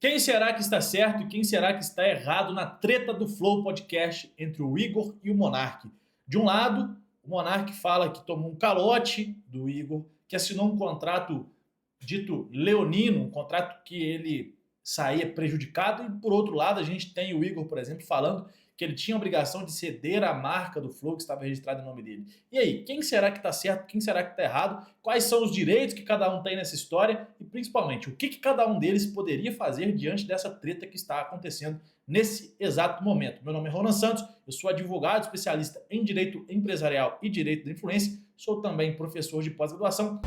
Quem será que está certo e quem será que está errado na treta do Flow Podcast entre o Igor e o Monark? De um lado, o Monark fala que tomou um calote do Igor, que assinou um contrato dito leonino, um contrato que ele saía prejudicado, e por outro lado a gente tem o Igor, por exemplo, falando que ele tinha a obrigação de ceder a marca do Flow que estava registrada em nome dele. E aí, quem será que está certo, quem será que está errado? Quais são os direitos que cada um tem nessa história? E principalmente, o que cada um deles poderia fazer diante dessa treta que está acontecendo nesse exato momento? Meu nome é Ronan Santos, eu sou advogado especialista em direito empresarial e direito da influência, sou também professor de pós-graduação.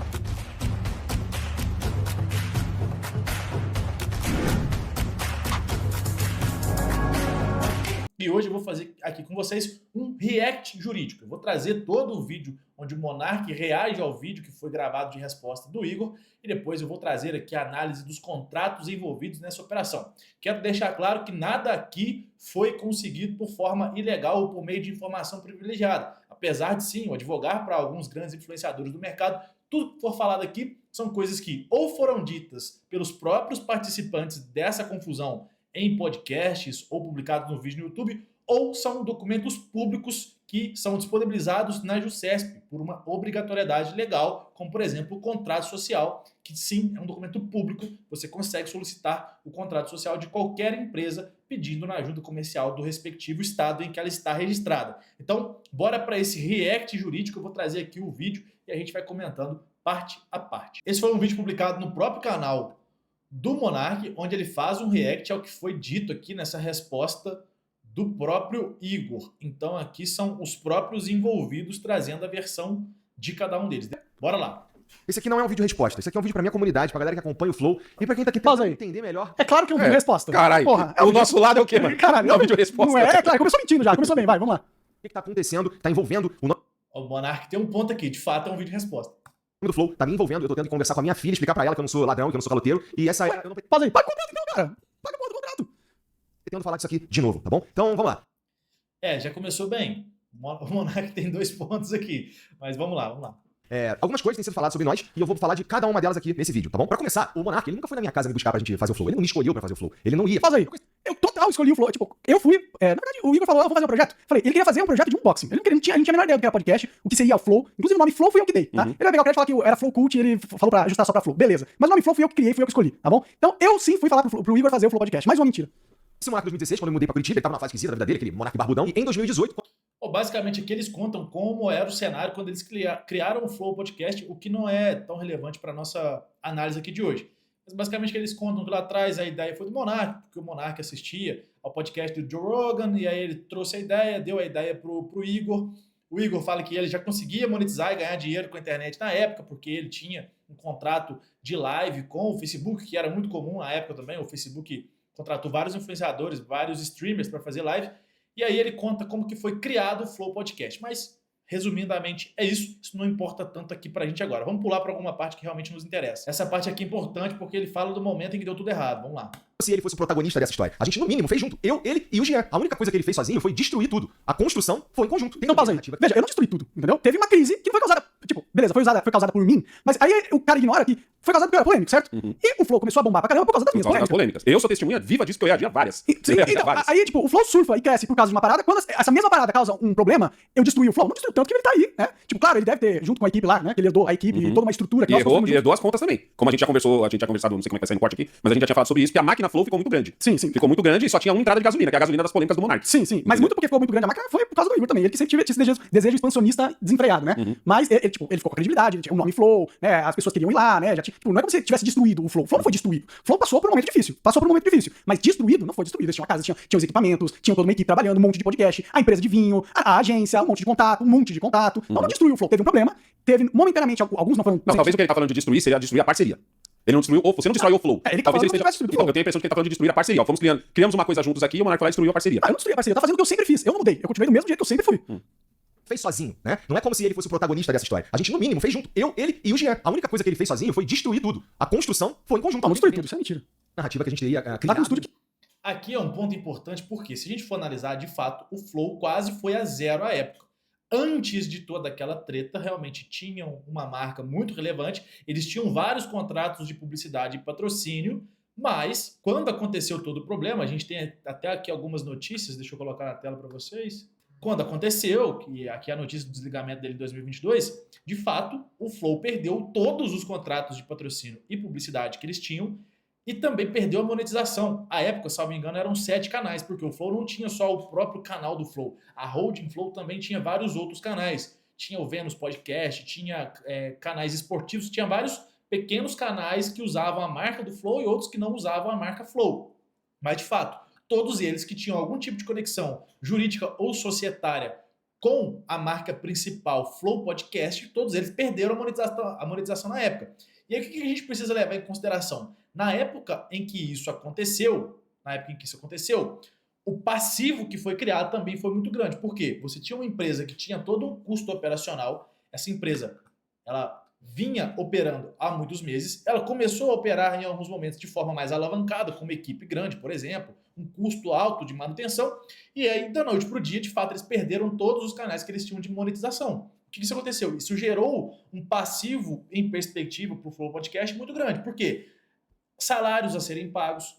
E hoje eu vou fazer aqui com vocês um react jurídico. Eu vou trazer todo o vídeo onde o Monark reage ao vídeo que foi gravado de resposta do Igor e depois eu vou trazer aqui a análise dos contratos envolvidos nessa operação. Quero deixar claro que nada aqui foi conseguido por forma ilegal ou por meio de informação privilegiada. Apesar de sim, eu advogar para alguns grandes influenciadores do mercado, tudo que for falado aqui são coisas que ou foram ditas pelos próprios participantes dessa confusão em podcasts ou publicados no vídeo no YouTube, ou são documentos públicos que são disponibilizados na JuSesp por uma obrigatoriedade legal, como por exemplo o contrato social, que sim é um documento público, você consegue solicitar o contrato social de qualquer empresa pedindo na ajuda comercial do respectivo estado em que ela está registrada. Então, bora para esse react jurídico, eu vou trazer aqui o vídeo e a gente vai comentando parte a parte. Esse foi um vídeo publicado no próprio canal do Monark, onde ele faz um react ao que foi dito aqui nessa resposta do próprio Igor. Então aqui são os próprios envolvidos trazendo a versão de cada um deles. Bora lá. Esse aqui não é um vídeo resposta, esse aqui é um vídeo pra minha comunidade, pra galera que acompanha o Flow e pra quem tá aqui Pausa tentando aí. entender melhor. É claro que é um vídeo resposta. Caralho, Porra, o nosso lado é o quê, mano? Caralho, não é um vídeo resposta. Não é, claro, começou mentindo já, começou bem, vai, vamos lá. O que tá acontecendo, tá envolvendo o nome O Monark tem um ponto aqui, de fato é um vídeo resposta. do Flow, tá me envolvendo, eu tô tendo que conversar com a minha filha, explicar pra ela que eu não sou ladrão, que eu não sou caloteiro, e essa é... Eu não Pausa aí, paga o contrato então, cara. Paga o contrato. pretendo falar disso aqui de novo, tá bom? Então, vamos lá. Já começou bem. O Monark tem 2 pontos aqui, mas vamos lá, vamos lá. Algumas coisas têm sido faladas sobre nós e eu vou falar de cada uma delas aqui nesse vídeo, tá bom? Pra começar, o Monark, ele nunca foi na minha casa me buscar pra gente fazer o Flow, ele não me escolheu pra fazer o Flow, ele não ia. Pausa aí. Eu total escolhi o Flow, tipo, eu fui, na verdade, o Igor falou, vou fazer um projeto. Falei, ele queria fazer um projeto de unboxing. Ele não tinha a menor ideia do que era podcast, o que seria o Flow. Inclusive o nome Flow fui eu que dei, tá? Ele vai pegar o crédito e falar que era Flow Cult e ele falou pra ajustar só pra Flow. Beleza. Mas o nome Flow fui eu que criei, fui eu que escolhi, tá bom? Então eu sim fui falar pro Igor fazer o Flow Podcast. Mais uma mentira. Esse Monark 2016, quando eu mudei pra Curitiba, ele tava numa fase esquisita da vida dele, aquele Monark barbudão, e em 2018... Basicamente aqui eles contam como era o cenário quando eles criaram o Flow Podcast, o que não é tão relevante para nossa análise aqui de hoje. Mas basicamente eles contam que lá atrás a ideia foi do Monark, porque o Monark assistia ao podcast do Joe Rogan, e aí ele trouxe a ideia, deu a ideia pro Igor. O Igor fala que ele já conseguia monetizar e ganhar dinheiro com a internet na época, porque ele tinha um contrato de live com o Facebook, que era muito comum na época também. O Facebook contratou vários influenciadores, vários streamers para fazer live. E aí ele conta como que foi criado o Flow Podcast. Mas, resumidamente, é isso. Isso não importa tanto aqui pra gente agora. Vamos pular para alguma parte que realmente nos interessa. Essa parte aqui é importante porque ele fala do momento em que deu tudo errado. Vamos lá. Se ele fosse o protagonista dessa história. A gente, no mínimo, fez junto. Eu, ele e o Jean. A única coisa que ele fez sozinho foi destruir tudo. A construção foi em conjunto. Então pausa aí. Veja, eu não destruí tudo, entendeu? Teve uma crise que não foi causada, tipo, beleza, foi causada por mim, mas aí o cara ignora que foi causada por polêmica, certo? E o Flow começou a bombar pra caramba por causa das minhas polêmicas. Eu sou testemunha viva disso que eu reagia várias. Sim, então, aí, tipo, o Flow surfa e cresce por causa de uma parada. Quando essa mesma parada causa um problema, eu destruí o Flow. Não destruí tanto que ele tá aí, né? Tipo, claro, ele deve ter, junto com a equipe lá, né? Que ele herdou a equipe e toda uma estrutura que E herdou as contas também. Como a gente já conversou, não sei como é que vai sair no corte aqui, mas a gente já tinha falado sobre isso, que a máquina Flow ficou muito grande. Sim, sim. Ficou muito grande e só tinha uma entrada de gasolina, que é a gasolina das polêmicas do Monark. Sim, sim. Mas muito porque ficou muito grande a máquina foi por causa do Igor também. Ele que sempre tinha esse desejo expansionista desenfreado, né? Mas ele ficou com a credibilidade, ele tinha um nome Flow, né? As pessoas queriam ir lá, né? Já tinha, tipo, não é como se tivesse destruído o Flow. O Flow não foi destruído. O Flow passou por um momento difícil. Mas destruído não foi destruído. Eles tinham uma casa, tinham os equipamentos, tinham toda uma equipe trabalhando, um monte de podcast, a empresa de vinho, a agência, um monte de contato. Então não destruiu o Flow. Teve um problema. Teve momentaneamente, alguns não foram. Não, talvez o que ele tá falando de destruir seria destruir a parceria. Ele não destruiu, você não destrói o Flow. Ele Talvez ele esteja destruído. Eu tenho a impressão de que ele tá falando de destruir a parceria. Ó, criamos uma coisa juntos aqui e o Monark foi lá e destruiu a parceria. Eu não destruí a parceria, eu tava fazendo o que eu sempre fiz. Eu não mudei. Eu continuei do mesmo jeito que eu sempre fui. Fez sozinho, né? Não é como se ele fosse o protagonista dessa história. A gente, no mínimo, fez junto. Eu, ele e o Jean. A única coisa que ele fez sozinho foi destruir tudo. A construção foi em conjunto. Não destruí tudo, isso é mentira. Narrativa que a gente teria criado. Tá com tudo que... Aqui é um ponto importante porque, se a gente for analisar, de fato, o Flow quase foi a zero à época. Antes de toda aquela treta, realmente tinham uma marca muito relevante, eles tinham vários contratos de publicidade e patrocínio, Mas, quando aconteceu todo o problema, a gente tem até aqui algumas notícias, deixa eu colocar na tela para vocês. Quando aconteceu, que aqui é a notícia do desligamento dele em 2022, de fato, o Flow perdeu todos os contratos de patrocínio e publicidade que eles tinham e também perdeu a monetização. À época, se não me engano, eram 7 canais, porque o Flow não tinha só o próprio canal do Flow. A Holding Flow também tinha vários outros canais. Tinha o Vênus Podcast, tinha canais esportivos, tinha vários pequenos canais que usavam a marca do Flow e outros que não usavam a marca Flow. Mas, de fato, todos eles que tinham algum tipo de conexão jurídica ou societária com a marca principal Flow Podcast, todos eles perderam a monetização na época. E aí o que a gente precisa levar em consideração? Na época em que isso aconteceu, o passivo que foi criado também foi muito grande. Por quê? Você tinha uma empresa que tinha todo um custo operacional. Essa empresa, ela vinha operando há muitos meses. Ela começou a operar em alguns momentos de forma mais alavancada, com uma equipe grande, por exemplo, um custo alto de manutenção. E aí, da noite para o dia, de fato, eles perderam todos os canais que eles tinham de monetização. O que isso aconteceu? Isso gerou um passivo em perspectiva para o Flow Podcast muito grande. Por quê? Salários a serem pagos,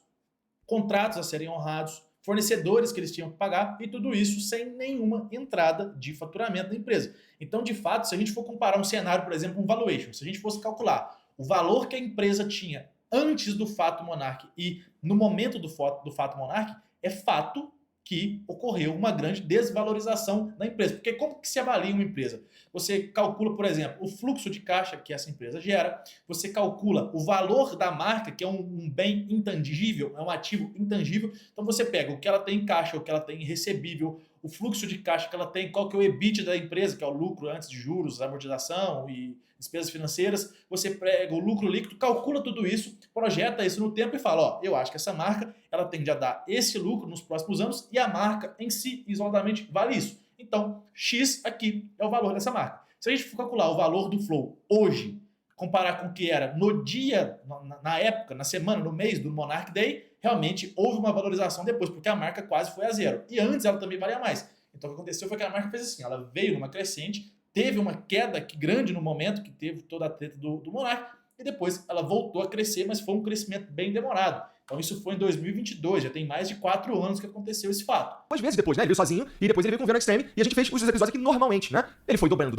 contratos a serem honrados, fornecedores que eles tinham que pagar e tudo isso sem nenhuma entrada de faturamento da empresa. Então, de fato, se a gente for comparar um cenário, por exemplo, um valuation, se a gente fosse calcular o valor que a empresa tinha antes do fato Monark e no momento do fato Monark, é fato que ocorreu uma grande desvalorização da empresa. Porque como que se avalia uma empresa? Você calcula, por exemplo, o fluxo de caixa que essa empresa gera, você calcula o valor da marca, que é um bem intangível, é um ativo intangível. Então você pega o que ela tem em caixa, o que ela tem em recebível, o fluxo de caixa que ela tem, qual que é o EBIT da empresa, que é o lucro antes de juros, amortização e despesas financeiras. Você pega o lucro líquido, calcula tudo isso, projeta isso no tempo e fala, ó, eu acho que essa marca ela tende a dar esse lucro nos próximos anos e a marca em si, isoladamente, vale isso. Então, X aqui é o valor dessa marca. Se a gente for calcular o valor do Flow hoje, comparar com o que era no dia, na época, na semana, no mês do Monarch Day, realmente houve uma valorização depois, porque a marca quase foi a zero. E antes ela também valia mais. Então o que aconteceu foi que a marca fez assim, ela veio numa crescente, teve uma queda grande no momento que teve toda a treta do Monarch, e depois ela voltou a crescer, mas foi um crescimento bem demorado. Então isso foi em 2022, já tem mais de 4 anos que aconteceu esse fato. Algumas vezes depois, né? Ele veio sozinho e depois ele veio com o Venom Extreme e a gente fez os episódios aqui normalmente, né? Ele foi dobrando.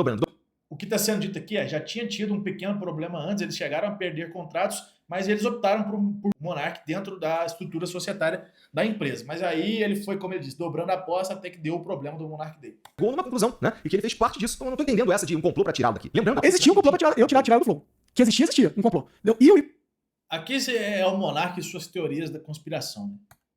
O que está sendo dito aqui já tinha tido um pequeno problema antes, eles chegaram a perder contratos, mas eles optaram por Monarch dentro da estrutura societária da empresa. Mas aí ele foi, como ele disse, dobrando a aposta até que deu o problema do Monarch Day. Chegou numa conclusão, né? E que ele fez parte disso. Então eu não tô entendendo essa de um complô pra tirá-lo daqui. Lembrando... Existia um complô pra tirar do Flow. Que existia um complô. Aqui é o Monarch e suas teorias da conspiração. Né?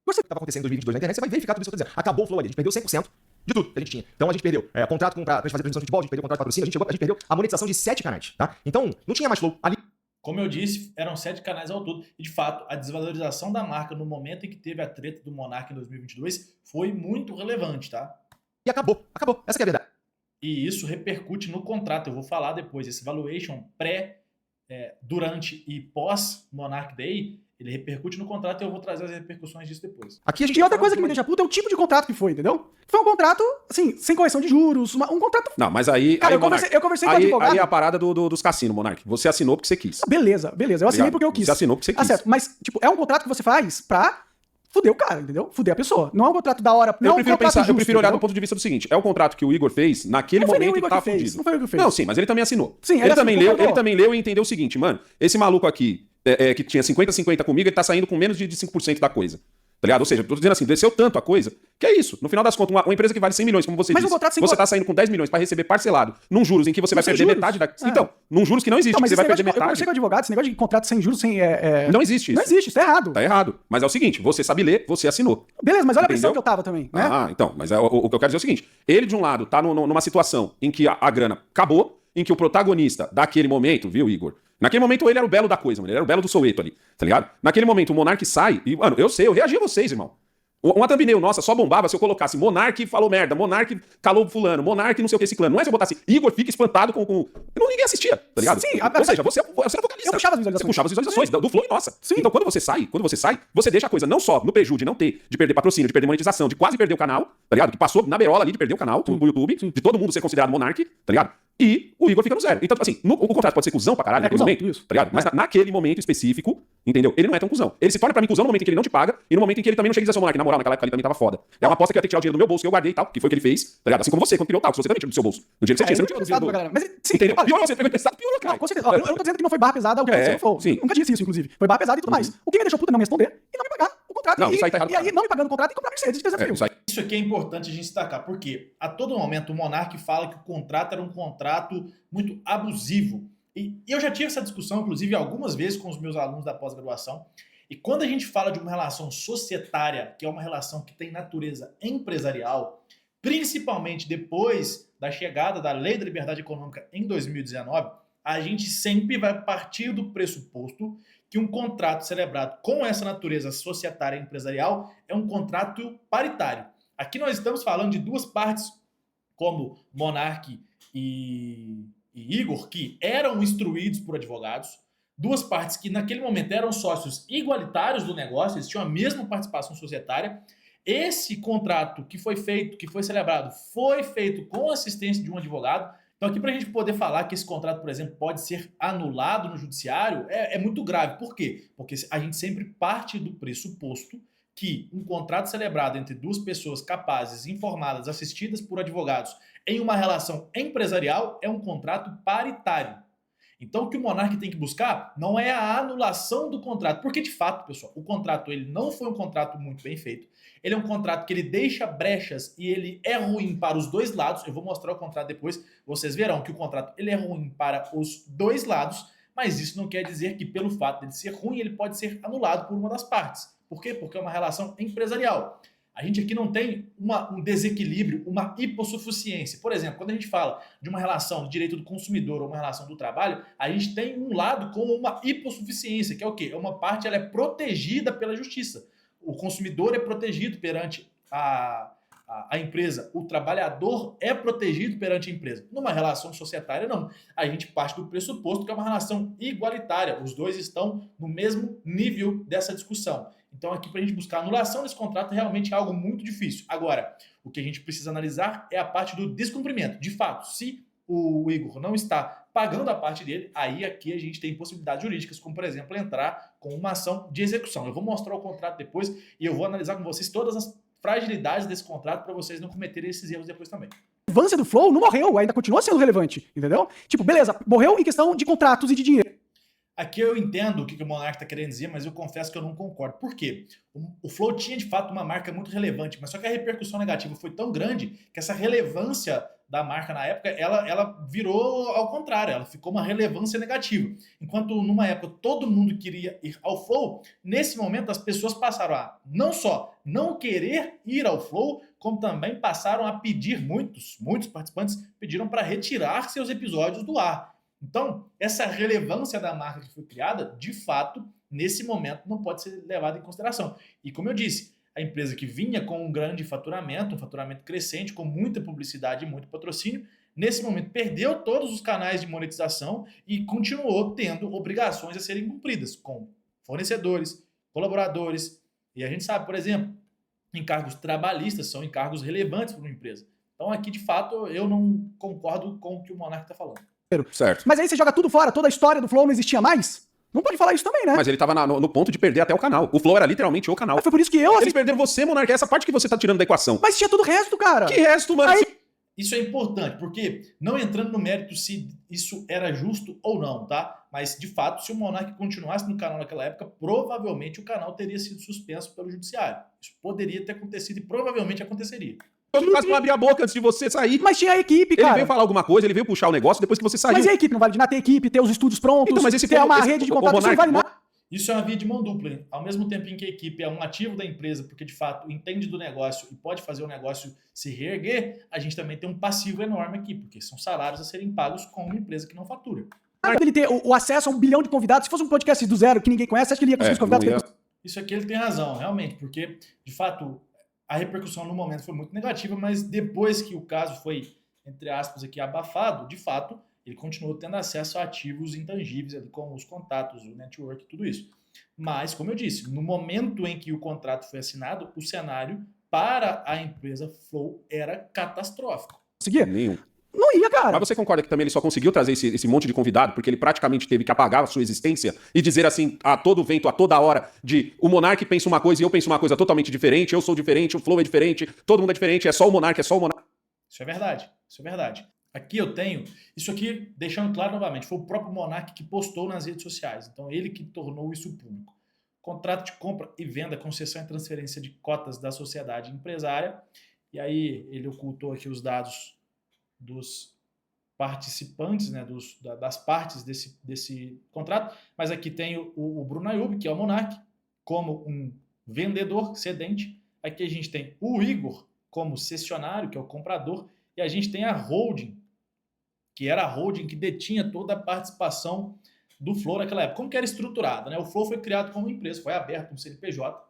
O que estava acontecendo em 2022 na internet, você vai verificar tudo isso que eu tô dizendo. Acabou o Flow ali, a gente perdeu 100% de tudo que a gente tinha. Então a gente perdeu contrato pra gente fazer transmissão de futebol, a gente perdeu contrato de patrocínio, a gente perdeu a monetização de 7 canais, tá? Então não tinha mais Flow ali. Como eu disse, eram 7 canais ao todo. E, de fato, a desvalorização da marca no momento em que teve a treta do Monarch em 2022 foi muito relevante, tá? E acabou. Essa que é a verdade. E isso repercute no contrato. Eu vou falar depois. Esse valuation durante e pós Monarch Day, ele repercute no contrato e eu vou trazer as repercussões disso depois. Aqui a gente E outra coisa que me deixa puta é o tipo de contrato que foi, entendeu? Foi um contrato, assim, sem correção de juros, um contrato... Não, mas aí... Cara, aí, eu conversei com o advogado... Aí é a parada dos cassinos, Monark. Você assinou porque você quis. Beleza. Eu assinei porque eu quis. Você assinou porque você quis. Certo. Mas, tipo, é um contrato que você faz pra fuder o cara, entendeu? Fuder a pessoa. Não é um contrato da hora... Eu prefiro olhar do ponto de vista do seguinte. É um contrato que o Igor fez naquele momento em que tava fudido. Não foi o que fez. Não, sim, mas ele também assinou. Sim, ele também leu e entendeu o seguinte, mano, esse maluco aqui, que tinha 50-50 comigo, ele tá saindo com menos de 5% da coisa. Tá ligado? Ou seja, eu tô dizendo assim, desceu tanto a coisa, que é isso. No final das contas, uma empresa que vale 100 milhões, como você disse, você tá saindo com 10 milhões pra receber parcelado num juros em que você vai perder metade da... Então, num juros que não existe, que você vai perder metade. Eu conversei com o advogado, esse negócio de contrato sem juros, sem... Não existe isso. Não existe, isso tá errado. Tá errado. Mas é o seguinte, você sabe ler, você assinou. Beleza, mas olha a pressão que eu tava também, né? Ah, então, mas o que eu quero dizer é o seguinte, ele de um lado tá numa situação em que a grana acabou, em que o protagonista daquele momento, viu, Igor? Naquele momento ele era o belo da coisa, mano, ele era o belo do Soweto ali, tá ligado? Naquele momento o Monark sai, e, mano, eu reagi a vocês, irmão. Uma thumbnail nossa só bombava se eu colocasse Monark falou merda, Monark calou fulano, Monark não sei o que ciclano. Não é se eu botasse Igor fica espantado com... Ninguém assistia, tá ligado? Sim, Ou seja, você era vocalista. Eu puxava as visualizações. Você puxava as visualizações do Flow e nossa. Sim. Então quando você sai, você deixa a coisa não só no prejuízo de não ter, de perder patrocínio, de perder monetização, de quase perder o canal, tá ligado? Que passou na berola ali de perder o canal pro YouTube, de todo mundo ser considerado Monark, tá ligado? E o Igor fica no zero. Então, assim, o contrato pode ser cuzão pra caralho naquele cuzão, momento, isso. tá ligado? Mas naquele momento específico, entendeu? Ele não é tão cuzão. Ele se torna pra mim cuzão no momento em que ele não te paga e no momento em que ele também não chega a dizer, Monark, na moral, naquela época ele também tava foda. É uma aposta que eu ia ter que tirar o dinheiro do meu bolso que eu guardei e tal, que foi o que ele fez, tá ligado? Assim como você, quando criou o Talks, você também tirou do seu bolso. No dia que você tinha, você não tirou do dinheiro do bolso. Mas, sim, Entendeu? olha, Piorou, você pegou emprestado, piorou, cara. não, com certeza. Ó, eu não tô dizendo que não foi barra pesada o que aconteceu no Flow. sim. Nunca disse isso, inclusive. Foi barra pesada e tudo mais. O que me deixou puta é não me responder e não me pagar o contrato. Não, e, isso aí tá errado e pra aí, caralho. não me pagando o contrato e comprar Mercedes de 300 mil. Isso aí. Isso aqui é importante a gente destacar, porque a todo momento o Monark fala que o contrato era um contrato muito abusivo. E eu já tive essa discussão, inclusive, algumas vezes com os meus alunos da pós-graduação. E quando a gente fala de uma relação societária, que é uma relação que tem natureza empresarial, principalmente depois da chegada da Lei da Liberdade Econômica em 2019, a gente sempre vai partir do pressuposto que um contrato celebrado com essa natureza societária e empresarial é um contrato paritário. Aqui nós estamos falando de duas partes, como Monark e Igor, que eram instruídos por advogados, duas partes que naquele momento eram sócios igualitários do negócio, eles tinham a mesma participação societária. Esse contrato que foi feito, que foi celebrado, foi feito com assistência de um advogado. Então aqui para a gente poder falar que esse contrato, por exemplo, pode ser anulado no judiciário, é muito grave. Por quê? Porque a gente sempre parte do pressuposto que um contrato celebrado entre duas pessoas capazes, informadas, assistidas por advogados em uma relação empresarial é um contrato paritário. Então o que o Monark tem que buscar não é a anulação do contrato, porque de fato, pessoal, o contrato ele não foi um contrato muito bem feito. Ele é um contrato que ele deixa brechas e ele é ruim para os dois lados. Eu vou mostrar o contrato depois, vocês verão que o contrato ele é ruim para os dois lados, mas isso não quer dizer que pelo fato de ele ser ruim, ele pode ser anulado por uma das partes. Por quê? Porque é uma relação empresarial. A gente aqui não tem um desequilíbrio, uma hipossuficiência. Por exemplo, quando a gente fala de uma relação de direito do consumidor ou uma relação do trabalho, a gente tem um lado como uma hipossuficiência, que é o quê? É uma parte, ela é protegida pela justiça. O consumidor é protegido perante a empresa, o trabalhador é protegido perante a empresa. Numa relação societária, não. A gente parte do pressuposto que é uma relação igualitária. Os dois estão no mesmo nível dessa discussão. Então aqui para a gente buscar a anulação desse contrato realmente é algo muito difícil. Agora, o que a gente precisa analisar é a parte do descumprimento. De fato, se o Igor não está pagando a parte dele, aí aqui a gente tem possibilidades jurídicas, como por exemplo entrar com uma ação de execução. Eu vou mostrar o contrato depois e eu vou analisar com vocês todas as fragilidades desse contrato para vocês não cometerem esses erros depois também. A relevância do Flow não morreu, ainda continua sendo relevante, entendeu? Tipo, beleza, morreu em questão de contratos e de dinheiro. Aqui eu entendo o que o Monark está querendo dizer, mas eu confesso que eu não concordo. Por quê? O Flow tinha de fato uma marca muito relevante, mas só que a repercussão negativa foi tão grande que essa relevância da marca na época, ela virou ao contrário, ela ficou uma relevância negativa. Enquanto numa época todo mundo queria ir ao Flow, nesse momento as pessoas passaram a não só não querer ir ao Flow, como também passaram a pedir, muitos participantes pediram para retirar seus episódios do ar. Então, essa relevância da marca que foi criada, de fato, nesse momento não pode ser levada em consideração. E como eu disse, a empresa que vinha com um grande faturamento, um faturamento crescente, com muita publicidade e muito patrocínio, nesse momento perdeu todos os canais de monetização e continuou tendo obrigações a serem cumpridas com fornecedores, colaboradores. E a gente sabe, por exemplo, encargos trabalhistas são encargos relevantes para uma empresa. Então aqui, de fato, eu não concordo com o que o Monark está falando. Certo. Mas aí você joga tudo fora, toda a história do Flow não existia mais? Não pode falar isso também, né? Mas ele tava no ponto de perder até o canal. O Flow era literalmente o canal. Mas foi por isso que eu Eles assisti. perderam você, Monark. Essa parte que você tá tirando da equação. Mas tinha todo o resto, cara. Que resto, mano? Aí- Isso é importante, porque não entrando no mérito se isso era justo ou não, tá? Mas, de fato, se o Monark continuasse no canal naquela época, provavelmente o canal teria sido suspenso pelo judiciário. Isso poderia ter acontecido e provavelmente aconteceria. Todo mundo não abrir a boca antes de você sair. Mas tinha a equipe, Ele cara. veio falar alguma coisa, ele veio puxar o negócio depois que você saiu. Mas e a equipe? Não vale de nada ter equipe, ter os estúdios prontos, Então, mas esse ter foi- uma esse- rede de o contato, isso não Monark- vale nada. Isso é uma via de mão dupla, hein? Ao mesmo tempo em que a equipe é um ativo da empresa, porque de fato entende do negócio e pode fazer o negócio se reerguer, a gente também tem um passivo enorme aqui, porque são salários a serem pagos com uma empresa que não fatura. Ele ter o acesso a 1 bilhão de convidados. Se fosse um podcast do zero que ninguém conhece, acho que ele ia conseguir os convidados. não ia. que ele- Isso aqui ele tem razão, realmente, porque de fato a repercussão no momento foi muito negativa, mas depois que o caso foi, entre aspas, aqui abafado, de fato, ele continuou tendo acesso a ativos intangíveis, ali, como os contatos, o network, tudo isso. Mas, como eu disse, no momento em que o contrato foi assinado, o cenário para a empresa Flow era catastrófico. Conseguia? Nenhum. Não ia, cara. Mas você concorda que também ele só conseguiu trazer esse monte de convidado porque ele praticamente teve que apagar a sua existência e dizer assim, a todo vento, a toda hora, de o Monark pensa uma coisa e eu penso uma coisa totalmente diferente, eu sou diferente, o Flow é diferente, todo mundo é diferente, é só o Monark, é só o Monark. Isso é verdade, isso é verdade. Aqui eu tenho, isso aqui, deixando claro novamente, foi o próprio Monark que postou nas redes sociais, então ele que tornou isso público. Contrato de compra e venda, concessão e transferência de cotas da sociedade empresária, e aí ele ocultou aqui os dados dos participantes, né, das partes desse contrato, mas aqui tem o Bruno Ayub, que é o Monark, como um vendedor cedente. Aqui a gente tem o Igor como cessionário, que é o comprador, e a gente tem a holding, que era a holding que detinha toda a participação do Flow naquela época. Como que era estruturada, né? O Flow foi criado como empresa, foi aberto um CNPJ,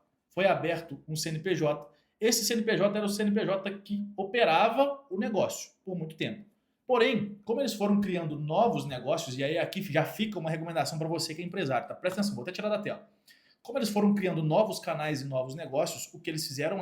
esse CNPJ era o CNPJ que operava o negócio por muito tempo. Porém, como eles foram criando novos negócios, e aí aqui já fica uma recomendação para você que é empresário, tá? Presta atenção, vou até tirar da tela. Como eles foram criando novos canais e novos negócios, o que eles fizeram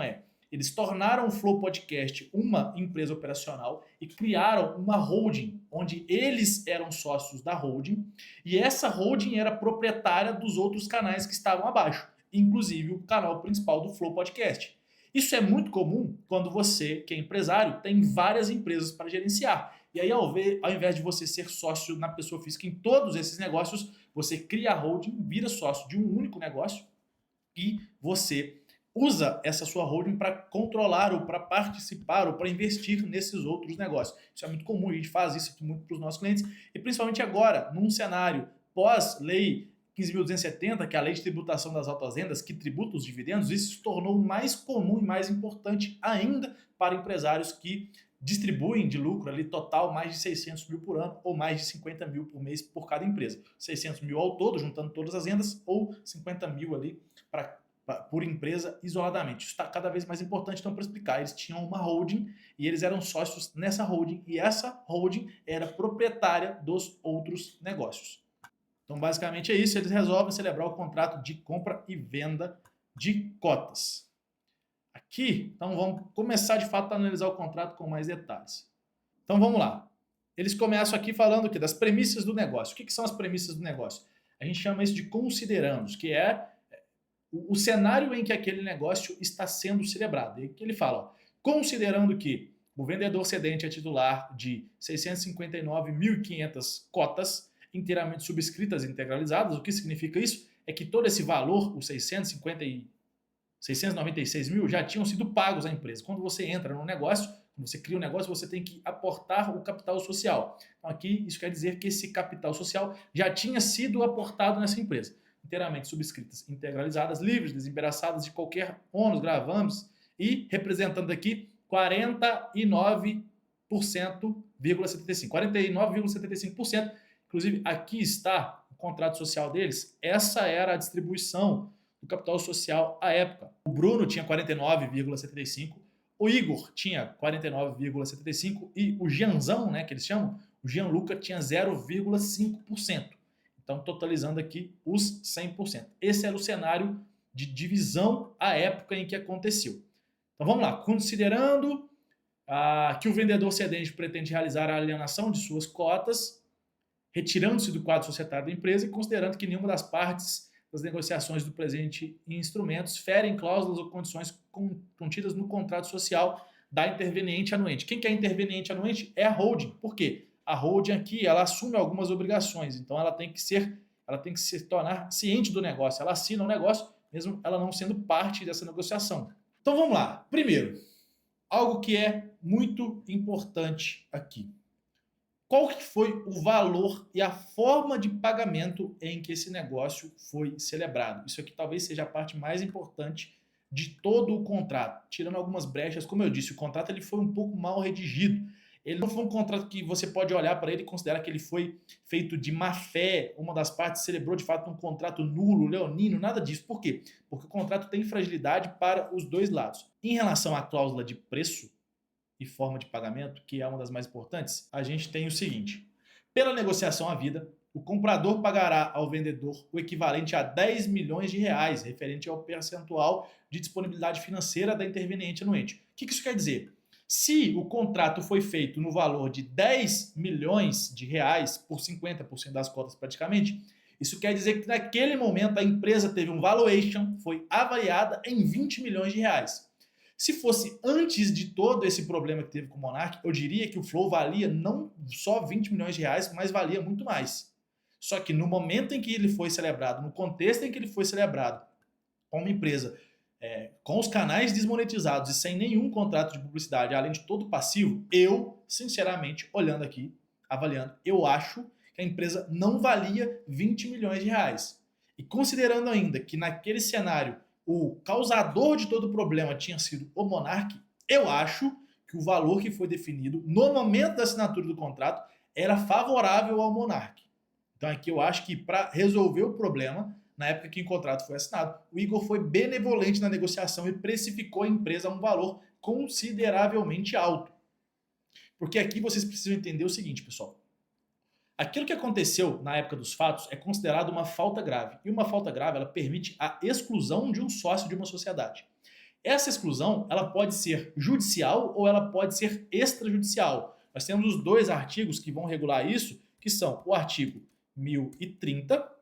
eles tornaram o Flow Podcast uma empresa operacional e criaram uma holding, onde eles eram sócios da holding, e essa holding era proprietária dos outros canais que estavam abaixo, inclusive o canal principal do Flow Podcast. Isso é muito comum quando você, que é empresário, tem várias empresas para gerenciar. E aí, ao invés de você ser sócio na pessoa física em todos esses negócios, você cria a holding, vira sócio de um único negócio e você usa essa sua holding para controlar ou para participar ou para investir nesses outros negócios. Isso é muito comum, a gente faz isso aqui muito para os nossos clientes e principalmente agora, num cenário pós-lei 15.270, que é a lei de tributação das altas rendas, que tributa os dividendos, isso se tornou mais comum e mais importante ainda para empresários que distribuem de lucro ali total mais de 600 mil por ano ou mais de 50 mil por mês por cada empresa. 600 mil ao todo, juntando todas as rendas, ou 50 mil ali por empresa isoladamente. Isso está cada vez mais importante, então, para explicar. Eles tinham uma holding e eles eram sócios nessa holding e essa holding era proprietária dos outros negócios. Então, basicamente é isso. Eles resolvem celebrar o contrato de compra e venda de cotas. Aqui, então vamos começar de fato a analisar o contrato com mais detalhes. Então vamos lá. Eles começam aqui falando das premissas do negócio. O que são as premissas do negócio? A gente chama isso de considerandos, que é o cenário em que aquele negócio está sendo celebrado. E aqui ele fala, considerando que o vendedor cedente é titular de 659.500 cotas inteiramente subscritas e integralizadas, o que significa isso? É que todo esse valor, os 696 mil, já tinham sido pagos à empresa. Quando você entra no negócio, quando você cria um negócio, você tem que aportar o capital social. Então aqui isso quer dizer que esse capital social já tinha sido aportado nessa empresa. Inteiramente subscritas, integralizadas, livres, desembaraçadas de qualquer ônus, gravames e representando aqui 49,75%. Inclusive, aqui está o contrato social deles. Essa era a distribuição do capital social à época. O Bruno tinha 49,75%, o Igor tinha 49,75% e o Gianzão, né, que eles chamam, o Gianluca tinha 0,5%. Então, totalizando aqui os 100%. Esse era o cenário de divisão à época em que aconteceu. Então, vamos lá. Considerando que o vendedor cedente pretende realizar a alienação de suas cotas, retirando-se do quadro societário da empresa e considerando que nenhuma das partes das negociações do presente instrumentos ferem cláusulas ou condições contidas no contrato social da interveniente anuente. Quem que é interveniente anuente? É a holding. Por quê? A holding aqui, ela assume algumas obrigações, então ela tem que se tornar ciente do negócio, ela assina o negócio, mesmo ela não sendo parte dessa negociação. Então vamos lá. Primeiro, algo que é muito importante aqui. Qual que foi o valor e a forma de pagamento em que esse negócio foi celebrado? Isso aqui talvez seja a parte mais importante de todo o contrato, tirando algumas brechas. Como eu disse, o contrato ele foi um pouco mal redigido. Ele não foi um contrato que você pode olhar para ele e considerar que ele foi feito de má fé, uma das partes celebrou de fato um contrato nulo, leonino, nada disso. Por quê? Porque o contrato tem fragilidade para os dois lados. Em relação à cláusula de preço e forma de pagamento, que é uma das mais importantes, a gente tem o seguinte: pela negociação à vida, o comprador pagará ao vendedor o equivalente a 10 milhões de reais, referente ao percentual de disponibilidade financeira da interveniente anuente. O que isso quer dizer? Se o contrato foi feito no valor de 10 milhões de reais, por 50% das cotas praticamente, isso quer dizer que naquele momento a empresa teve um valuation, foi avaliada em 20 milhões de reais. Se fosse antes de todo esse problema que teve com o Monark, eu diria que o Flow valia não só 20 milhões de reais, mas valia muito mais. Só que no momento em que ele foi celebrado, no contexto em que ele foi celebrado, com uma empresa com os canais desmonetizados e sem nenhum contrato de publicidade, além de todo o passivo, eu, sinceramente, olhando aqui, avaliando, eu acho que a empresa não valia 20 milhões de reais. E considerando ainda que naquele cenário o causador de todo o problema tinha sido o Monark, eu acho que o valor que foi definido no momento da assinatura do contrato era favorável ao Monark. Então aqui eu acho que para resolver o problema, na época que o contrato foi assinado, o Igor foi benevolente na negociação e precificou a empresa a um valor consideravelmente alto. Porque aqui vocês precisam entender o seguinte, pessoal. Aquilo que aconteceu na época dos fatos é considerado uma falta grave. E uma falta grave, ela permite a exclusão de um sócio de uma sociedade. Essa exclusão, ela pode ser judicial ou ela pode ser extrajudicial. Nós temos os dois artigos que vão regular isso, que são o artigo 1030,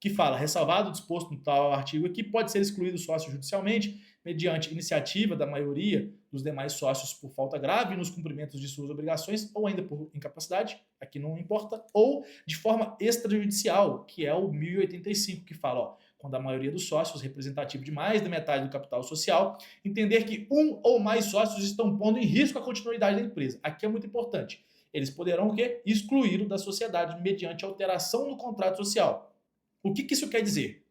que fala, ressalvado o disposto no tal artigo aqui, pode ser excluído o sócio judicialmente, mediante iniciativa da maioria dos demais sócios por falta grave nos cumprimentos de suas obrigações, ou ainda por incapacidade, aqui não importa, ou de forma extrajudicial, que é o 1085, que fala, quando a maioria dos sócios, representativo de mais da metade do capital social, entender que um ou mais sócios estão pondo em risco a continuidade da empresa. Aqui é muito importante. Eles poderão o quê? Excluí-lo da sociedade mediante alteração no contrato social. O que isso quer dizer?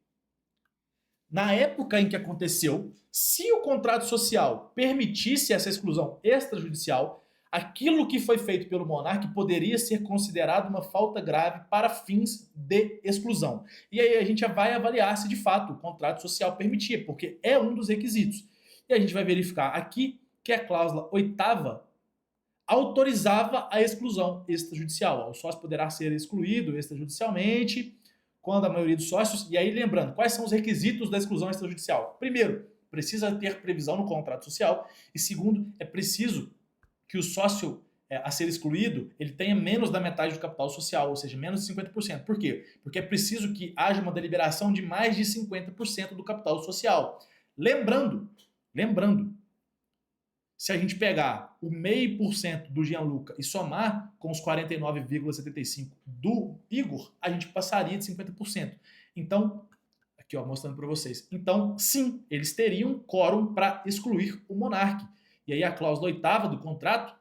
Na época em que aconteceu, se o contrato social permitisse essa exclusão extrajudicial, aquilo que foi feito pelo Monark poderia ser considerado uma falta grave para fins de exclusão. E aí a gente já vai avaliar se de fato o contrato social permitia, porque é um dos requisitos. E a gente vai verificar aqui que a cláusula 8ª autorizava a exclusão extrajudicial. O sócio poderá ser excluído extrajudicialmente quando a maioria dos sócios... E aí, lembrando, quais são os requisitos da exclusão extrajudicial? Primeiro, precisa ter previsão no contrato social. E segundo, é preciso que o sócio a ser excluído, ele tenha menos da metade do capital social, ou seja, menos de 50%. Por quê? Porque é preciso que haja uma deliberação de mais de 50% do capital social. Lembrando, se a gente pegar o 0,5% do Gianluca e somar com os 49,75% do Igor, a gente passaria de 50%. Então, aqui ó, mostrando para vocês. Então, sim, eles teriam quórum para excluir o Monark. E aí a cláusula 8ª do contrato,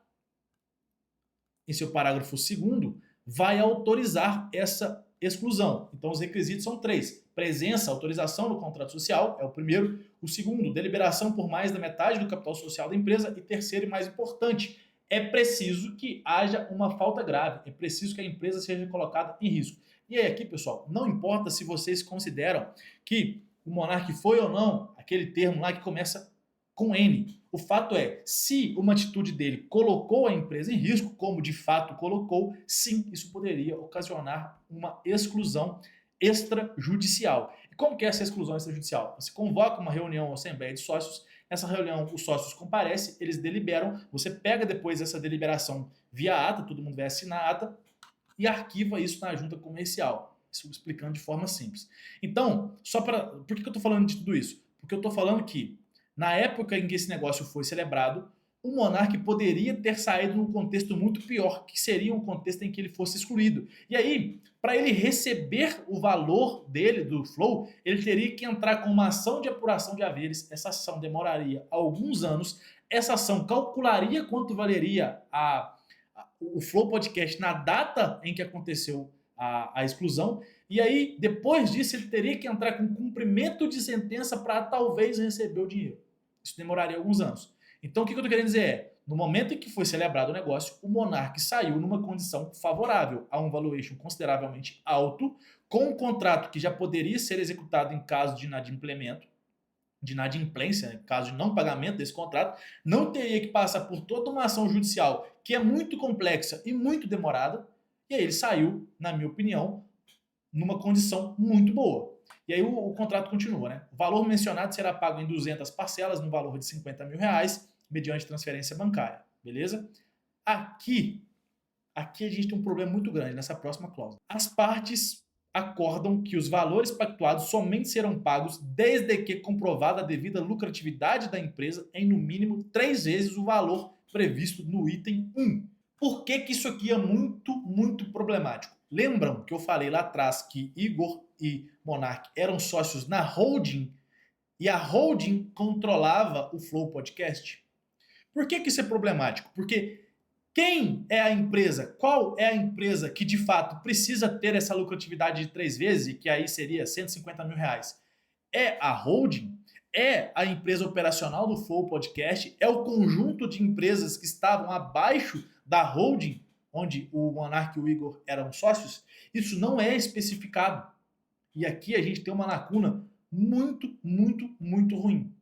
em seu parágrafo 2º, vai autorizar essa exclusão. Então, os requisitos são 3. Presença, autorização no contrato social, é o primeiro. O segundo, deliberação por mais da metade do capital social da empresa. E terceiro e mais importante, é preciso que haja uma falta grave. É preciso que a empresa seja colocada em risco. E aí aqui, pessoal, não importa se vocês consideram que o Monark foi ou não aquele termo lá que começa com N. O fato é, se uma atitude dele colocou a empresa em risco, como de fato colocou, sim, isso poderia ocasionar uma exclusão extrajudicial. E como que é essa exclusão extrajudicial? Você convoca uma reunião ou assembleia de sócios, nessa reunião os sócios comparecem, eles deliberam, você pega depois essa deliberação via ata, todo mundo vai assinar a ata, e arquiva isso na junta comercial. Isso explicando de forma simples. Então, por que eu estou falando de tudo isso? Porque eu estou falando que na época em que esse negócio foi celebrado, o Monark poderia ter saído num contexto muito pior, que seria um contexto em que ele fosse excluído. E aí, para ele receber o valor dele, do Flow, ele teria que entrar com uma ação de apuração de haveres. Essa ação demoraria alguns anos. Essa ação calcularia quanto valeria o Flow Podcast na data em que aconteceu a exclusão. E aí, depois disso, ele teria que entrar com cumprimento de sentença para talvez receber o dinheiro. Isso demoraria alguns anos. Então, o que eu estou querendo dizer é, no momento em que foi celebrado o negócio, o Monark saiu numa condição favorável, a um valuation consideravelmente alto, com um contrato que já poderia ser executado em caso de inadimplemento, de inadimplência, em caso de não pagamento desse contrato, não teria que passar por toda uma ação judicial que é muito complexa e muito demorada, e aí ele saiu, na minha opinião, numa condição muito boa. E aí o contrato continua, né? O valor mencionado será pago em 200 parcelas, no valor de R$50 mil, mediante transferência bancária, beleza? Aqui a gente tem um problema muito grande nessa próxima cláusula. As partes acordam que os valores pactuados somente serão pagos desde que comprovada a devida lucratividade da empresa em no mínimo 3 vezes o valor previsto no item 1. Por que isso aqui é muito problemático? Lembram que eu falei lá atrás que Igor e Monark eram sócios na holding e a holding controlava o Flow Podcast? Por que isso é problemático? Porque quem é a empresa? Qual é a empresa que de fato precisa ter essa lucratividade de 3 vezes, que aí seria R$150 mil? É a holding? É a empresa operacional do Flow Podcast? É o conjunto de empresas que estavam abaixo da holding, onde o Monark e o Igor eram sócios? Isso não é especificado. E aqui a gente tem uma lacuna muito ruim.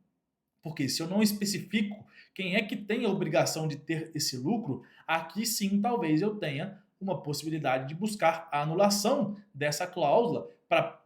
Porque se eu não especifico quem é que tem a obrigação de ter esse lucro, aqui sim talvez eu tenha uma possibilidade de buscar a anulação dessa cláusula para,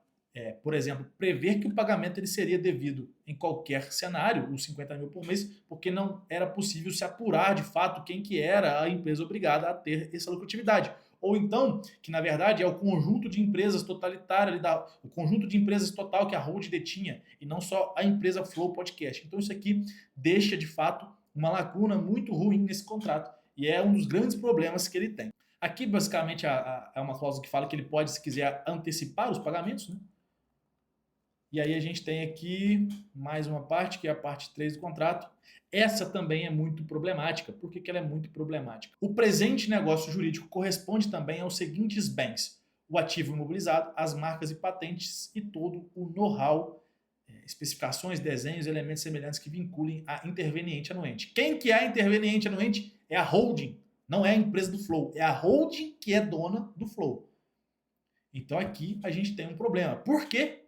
por exemplo, prever que o pagamento ele seria devido em qualquer cenário, os 50 mil por mês, porque não era possível se apurar de fato quem que era a empresa obrigada a ter essa lucratividade. Ou então, que na verdade é o conjunto de empresas totalitárias, o conjunto de empresas total que a holding detinha, e não só a empresa Flow Podcast. Então isso aqui deixa de fato uma lacuna muito ruim nesse contrato, e é um dos grandes problemas que ele tem. Aqui basicamente é uma cláusula que fala que ele pode, se quiser, antecipar os pagamentos, né? E aí a gente tem aqui mais uma parte, que é a parte 3 do contrato. Essa também é muito problemática. Por que ela é muito problemática? O presente negócio jurídico corresponde também aos seguintes bens: o ativo imobilizado, as marcas e patentes e todo o know-how, especificações, desenhos, elementos semelhantes que vinculem a interveniente anuente. Quem que é a interveniente anuente? É a holding, não é a empresa do Flow. É a holding que é dona do Flow. Então aqui a gente tem um problema. Por quê?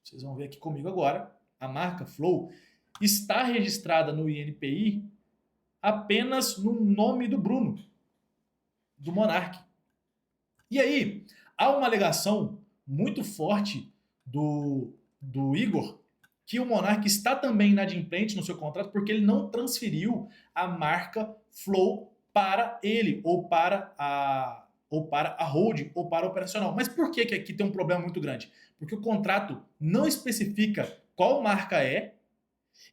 Vocês vão ver aqui comigo agora. A marca Flow está registrada no INPI apenas no nome do Bruno, do Monark. E aí, há uma alegação muito forte do Igor que o Monark está também inadimplente no seu contrato porque ele não transferiu a marca Flow para ele, ou para a holding, ou para a operacional. Mas por que aqui tem um problema muito grande? Porque o contrato não especifica qual marca é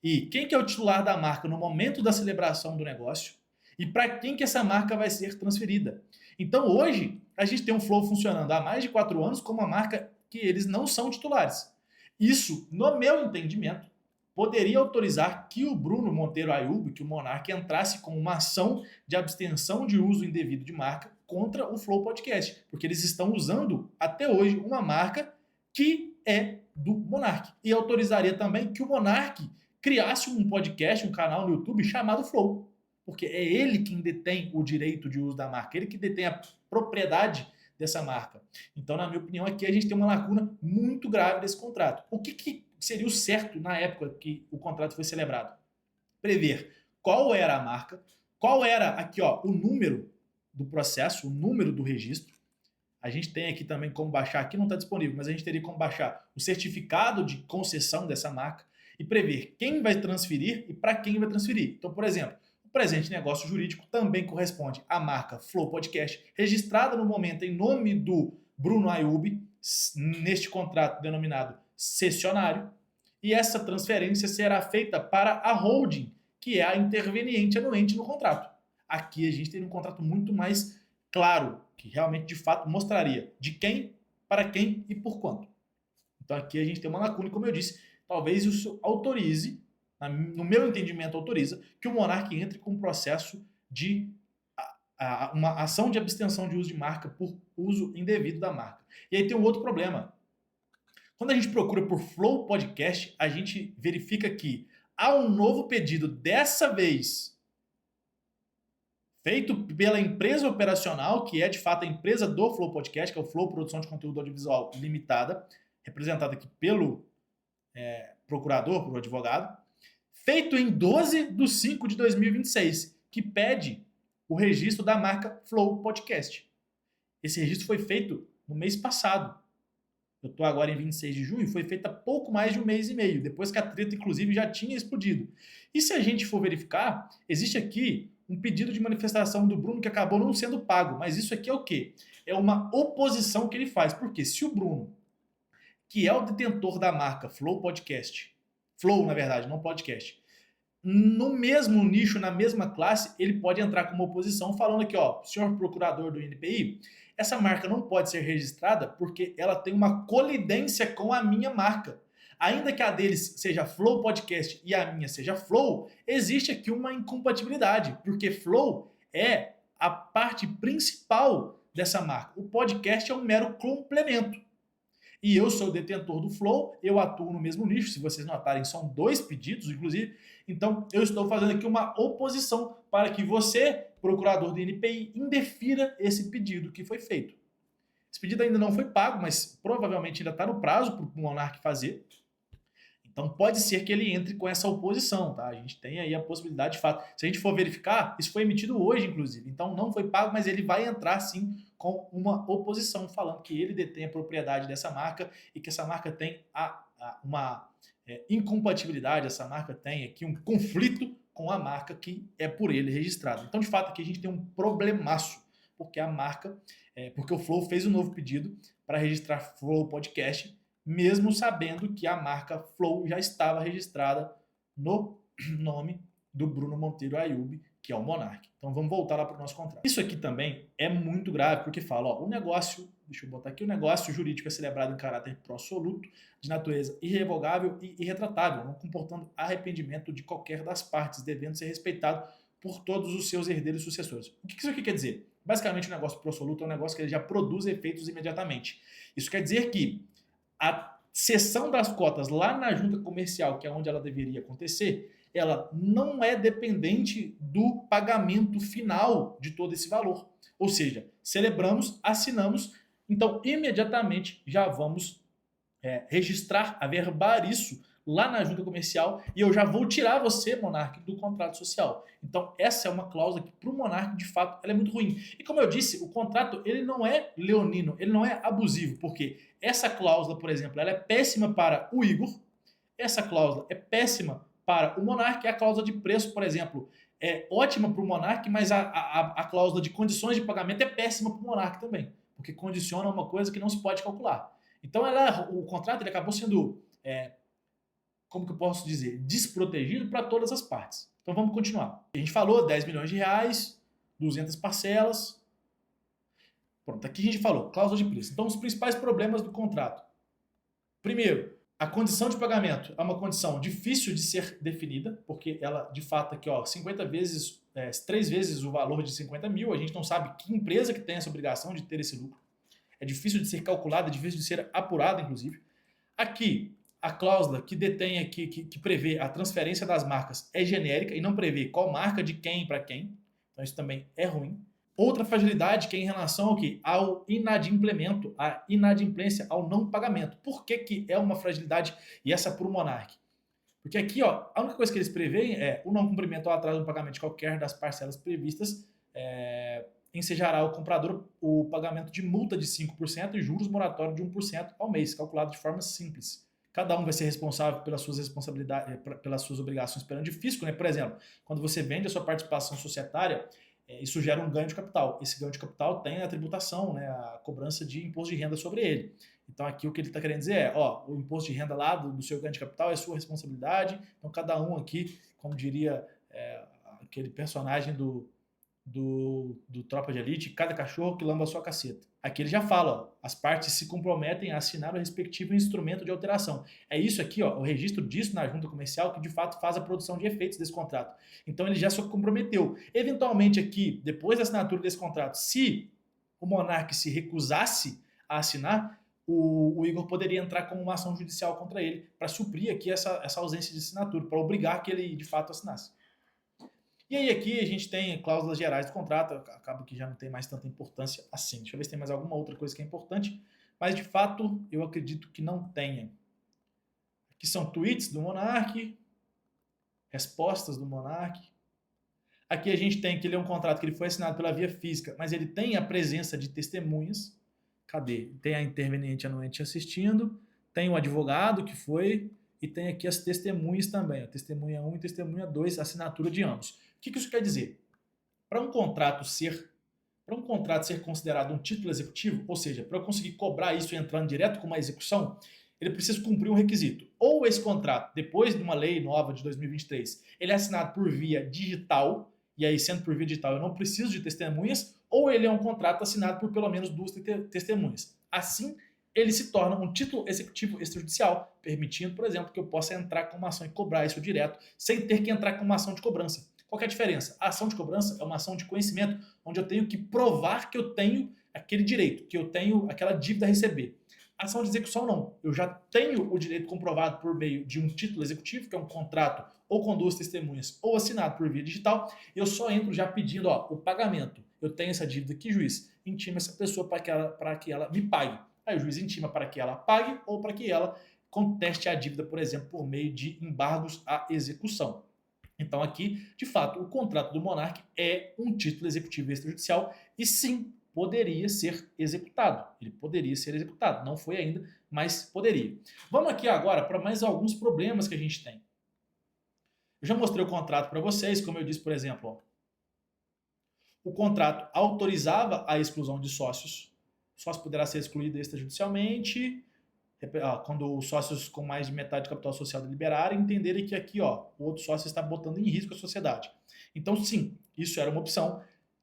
e quem que é o titular da marca no momento da celebração do negócio e para quem que essa marca vai ser transferida. Então hoje a gente tem um Flow funcionando há mais de 4 anos com uma marca que eles não são titulares. Isso, no meu entendimento, poderia autorizar que o Bruno Monteiro Ayub, que o Monark, entrasse com uma ação de abstenção de uso indevido de marca contra o Flow Podcast, porque eles estão usando até hoje uma marca que é do Monark. E autorizaria também que o Monark criasse um podcast, um canal no YouTube chamado Flow, porque é ele quem detém o direito de uso da marca, ele que detém a propriedade dessa marca. Então, na minha opinião, aqui a gente tem uma lacuna muito grave desse contrato. O que seria o certo na época que o contrato foi celebrado? Prever qual era a marca, qual era aqui, ó, o número do processo, o número do registro. A gente tem aqui também como baixar, aqui não está disponível, mas a gente teria como baixar o certificado de concessão dessa marca e prever quem vai transferir e para quem vai transferir. Então, por exemplo, o presente negócio jurídico também corresponde à marca Flow Podcast, registrada no momento em nome do Bruno Ayub, neste contrato denominado cessionário, e essa transferência será feita para a holding, que é a interveniente anuente no contrato. Aqui a gente tem um contrato muito mais claro, que realmente de fato mostraria de quem, para quem e por quanto. Então aqui a gente tem uma lacuna, como eu disse, talvez isso autorize, no meu entendimento autoriza, que o Monark entre com um processo de uma ação de abstenção de uso de marca por uso indevido da marca. E aí tem um outro problema. Quando a gente procura por Flow Podcast, a gente verifica que há um novo pedido, dessa vez feito pela empresa operacional, que é de fato a empresa do Flow Podcast, que é o Flow Produção de Conteúdo Audiovisual Limitada, representada aqui pelo procurador, pelo advogado, feito em 12/5/2026, que pede o registro da marca Flow Podcast. Esse registro foi feito no mês passado. Eu estou agora em 26 de junho, foi feito há pouco mais de um mês e meio, depois que a treta, inclusive, já tinha explodido. E se a gente for verificar, existe aqui um pedido de manifestação do Bruno que acabou não sendo pago, mas isso aqui é o quê? É uma oposição que ele faz, porque se o Bruno, que é o detentor da marca Flow Podcast, Flow, na verdade, não podcast, no mesmo nicho, na mesma classe, ele pode entrar como oposição falando aqui, ó, senhor procurador do INPI, essa marca não pode ser registrada porque ela tem uma colidência com a minha marca. Ainda que a deles seja Flow Podcast e a minha seja Flow, existe aqui uma incompatibilidade, porque Flow é a parte principal dessa marca. O podcast é um mero complemento. E eu sou o detentor do Flow, eu atuo no mesmo nicho, se vocês notarem, são 2 pedidos, inclusive. Então, eu estou fazendo aqui uma oposição para que você, procurador do INPI, indefira esse pedido que foi feito. Esse pedido ainda não foi pago, mas provavelmente ainda está no prazo para o Monark fazer. Então, pode ser que ele entre com essa oposição, tá? A gente tem aí a possibilidade de fato. Se a gente for verificar, isso foi emitido hoje, inclusive. Então, não foi pago, mas ele vai entrar, sim, com uma oposição, falando que ele detém a propriedade dessa marca e que essa marca tem uma incompatibilidade, essa marca tem aqui um conflito com a marca que é por ele registrada. Então, de fato, aqui a gente tem um problemaço, porque a marca, porque o Flow fez um novo pedido para registrar Flow Podcast, mesmo sabendo que a marca Flow já estava registrada no nome do Bruno Monteiro Ayub, que é o Monark. Então vamos voltar lá para o nosso contrato. Isso aqui também é muito grave, porque fala, ó, o negócio, deixa eu botar aqui, o negócio jurídico é celebrado em caráter absoluto, de natureza irrevogável e irretratável, não comportando arrependimento de qualquer das partes, devendo ser respeitado por todos os seus herdeiros e sucessores. O que isso aqui quer dizer? Basicamente, o negócio absoluto é um negócio que ele já produz efeitos imediatamente. Isso quer dizer que a cessão das cotas lá na junta comercial, que é onde ela deveria acontecer, ela não é dependente do pagamento final de todo esse valor. Ou seja, celebramos, assinamos, então imediatamente já vamos registrar, averbar isso lá na junta comercial e eu já vou tirar você, Monark, do contrato social. Então essa é uma cláusula que para o Monark, de fato, ela é muito ruim. E como eu disse, o contrato ele não é leonino, ele não é abusivo, porque essa cláusula, por exemplo, ela é péssima para o Igor, essa cláusula é péssima para o Monark, e a cláusula de preço, por exemplo, é ótima para o Monark, mas a cláusula de condições de pagamento é péssima para o Monark também, porque condiciona uma coisa que não se pode calcular. Então o contrato ele acabou sendo, como que eu posso dizer, desprotegido para todas as partes. Então vamos continuar. A gente falou 10 milhões de reais, 200 parcelas. Pronto, aqui a gente falou, cláusula de preço. Então os principais problemas do contrato. Primeiro, a condição de pagamento é uma condição difícil de ser definida, porque ela, de fato, aqui, ó, 50 vezes, 3 vezes o valor de 50 mil, a gente não sabe que empresa que tem essa obrigação de ter esse lucro. É difícil de ser calculada, é difícil de ser apurada, inclusive. Aqui, a cláusula que detém aqui, que prevê a transferência das marcas é genérica e não prevê qual marca de quem para quem. Então isso também é ruim. Outra fragilidade que é em relação ao quê? Ao inadimplemento, à inadimplência, ao não pagamento. Por que é uma fragilidade e essa para o Monark? Porque aqui, ó, a única coisa que eles preveem é o não cumprimento ou atraso no pagamento de qualquer das parcelas previstas, ensejará ao comprador o pagamento de multa de 5% e juros moratórios de 1% ao mês, calculado de forma simples. Cada um vai ser responsável pelas suas responsabilidades, pelas suas obrigações perante o fisco, né? Por exemplo, quando você vende a sua participação societária, isso gera um ganho de capital. Esse ganho de capital tem a tributação, né? A cobrança de imposto de renda sobre ele. Então aqui o que ele está querendo dizer é, ó, o imposto de renda lá do seu ganho de capital é sua responsabilidade. Então cada um aqui, como diria aquele personagem do Tropa de Elite, cada cachorro que lamba a sua caceta. Aqui ele já fala, ó, as partes se comprometem a assinar o respectivo instrumento de alteração. É isso aqui, ó, o registro disso na junta comercial que de fato faz a produção de efeitos desse contrato. Então ele já se comprometeu. Eventualmente aqui, depois da assinatura desse contrato, se o Monark se recusasse a assinar, o Igor poderia entrar com uma ação judicial contra ele para suprir aqui essa ausência de assinatura, para obrigar que ele de fato assinasse. E aí aqui a gente tem cláusulas gerais do contrato, acaba que já não tem mais tanta importância assim. Deixa eu ver se tem mais alguma outra coisa que é importante, mas de fato eu acredito que não tenha. Aqui são tweets do Monark, respostas do Monark. Aqui a gente tem que ele é um contrato que ele foi assinado pela via física, mas ele tem a presença de testemunhas. Cadê? Tem a interveniente anuente assistindo, tem o advogado que foi, e tem aqui as testemunhas também, ó, testemunha 1 e testemunha 2, assinatura de ambos. O que isso quer dizer? Para um contrato ser considerado um título executivo, ou seja, para eu conseguir cobrar isso entrando direto com uma execução, ele precisa cumprir um requisito. Ou esse contrato, depois de uma lei nova de 2023, ele é assinado por via digital, e aí sendo por via digital eu não preciso de testemunhas, ou ele é um contrato assinado por pelo menos 2 testemunhas. Assim, ele se torna um título executivo extrajudicial, permitindo, por exemplo, que eu possa entrar com uma ação e cobrar isso direto, sem ter que entrar com uma ação de cobrança. Qual que é a diferença? A ação de cobrança é uma ação de conhecimento, onde eu tenho que provar que eu tenho aquele direito, que eu tenho aquela dívida a receber. A ação de execução não. Eu já tenho o direito comprovado por meio de um título executivo, que é um contrato ou com 2 testemunhas, ou assinado por via digital. Eu só entro já pedindo o pagamento. Eu tenho essa dívida aqui, juiz. Intima essa pessoa para que ela me pague. Aí o juiz intima para que ela pague ou para que ela conteste a dívida, por exemplo, por meio de embargos à execução. Então aqui, de fato, o contrato do Monark é um título executivo extrajudicial e sim, poderia ser executado. Ele poderia ser executado. Não foi ainda, mas poderia. Vamos aqui agora para mais alguns problemas que a gente tem. Eu já mostrei o contrato para vocês, como eu disse, por exemplo, o contrato autorizava a exclusão de sócios. O sócio poderá ser excluído extrajudicialmente quando os sócios com mais de metade do capital social deliberarem, entenderem que aqui o outro sócio está botando em risco a sociedade. Então, sim, isso era uma opção.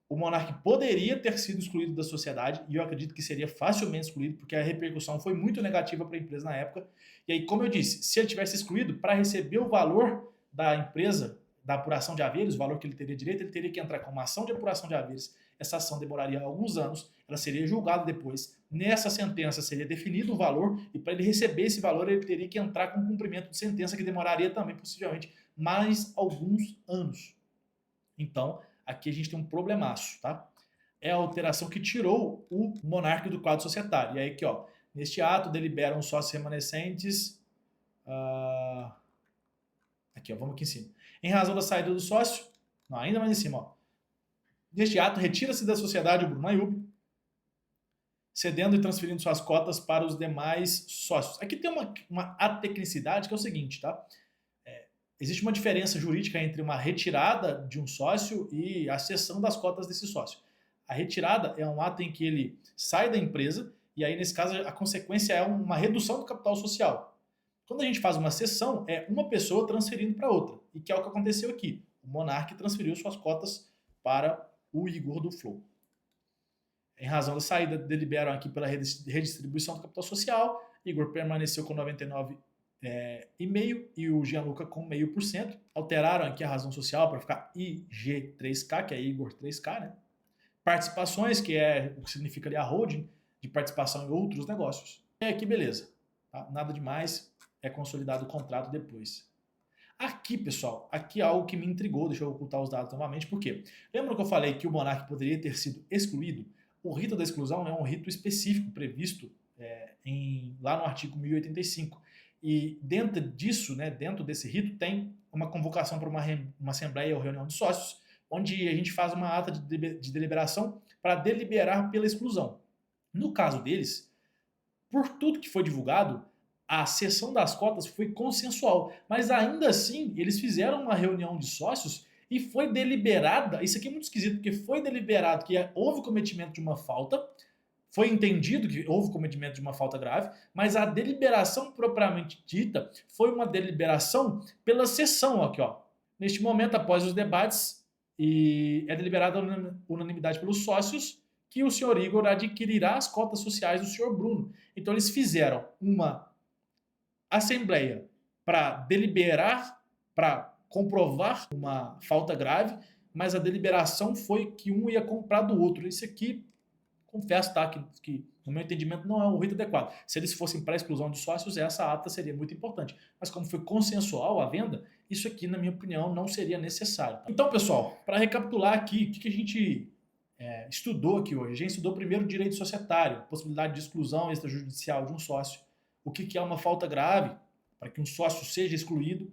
O Monark poderia ter sido excluído da sociedade, e eu acredito que seria facilmente excluído, porque a repercussão foi muito negativa para a empresa na época. E aí, como eu disse, se ele tivesse excluído, para receber o valor da empresa, da apuração de haveres, o valor que ele teria direito, ele teria que entrar com uma ação de apuração de haveres. Essa ação demoraria alguns anos, ela seria julgada depois. Nessa sentença seria definido o valor, e para ele receber esse valor, ele teria que entrar com um cumprimento de sentença que demoraria também, possivelmente, mais alguns anos. Então, aqui a gente tem um problemaço, tá? É a alteração que tirou o Monark do quadro societário. E aí aqui, neste ato deliberam os sócios remanescentes. Aqui, vamos aqui em cima. Em razão da saída do sócio, não, ainda mais em cima, neste ato, retira-se da sociedade o Bruno Ayub, cedendo e transferindo suas cotas para os demais sócios. Aqui tem uma atecnicidade que é o seguinte, tá? Existe uma diferença jurídica entre uma retirada de um sócio e a cessão das cotas desse sócio. A retirada é um ato em que ele sai da empresa e aí, nesse caso, a consequência é uma redução do capital social. Quando a gente faz uma cessão, é uma pessoa transferindo para outra, e que é o que aconteceu aqui. O Monark transferiu suas cotas para o Igor do Flow. Em razão da saída, deliberam aqui pela redistribuição do capital social. Igor permaneceu com 99,5% e o Gianluca com 0,5%. Alteraram aqui a razão social para ficar IG3K, que é Igor 3K, né? Participações, que é o que significa ali a holding de participação em outros negócios. E aqui, beleza. Tá? Nada demais. É consolidado o contrato depois. Aqui, pessoal, aqui é algo que me intrigou. Deixa eu ocultar os dados novamente. Por quê? Lembra que eu falei que o Monark poderia ter sido excluído? O rito da exclusão é um rito específico previsto lá no artigo 1085. E dentro disso, dentro desse rito, tem uma convocação para uma assembleia ou reunião de sócios, onde a gente faz uma ata de deliberação para deliberar pela exclusão. No caso deles, por tudo que foi divulgado, a cessão das cotas foi consensual, mas ainda assim eles fizeram uma reunião de sócios e foi deliberada, isso aqui é muito esquisito, porque foi deliberado que houve cometimento de uma falta, foi entendido que houve cometimento de uma falta grave, mas a deliberação propriamente dita foi uma deliberação pela cessão aqui, Neste momento, após os debates, e é deliberada unanimidade pelos sócios que o senhor Igor adquirirá as cotas sociais do senhor Bruno. Então eles fizeram uma assembleia para deliberar, para comprovar uma falta grave, mas a deliberação foi que um ia comprar do outro. Isso aqui, confesso, tá, que no meu entendimento não é o rito adequado. Se eles fossem para exclusão de sócios, essa ata seria muito importante. Mas como foi consensual a venda, isso aqui, na minha opinião, não seria necessário. Então, pessoal, para recapitular aqui, o que a gente estudou aqui hoje? A gente estudou primeiro direito societário, possibilidade de exclusão extrajudicial de um sócio, o que é uma falta grave para que um sócio seja excluído.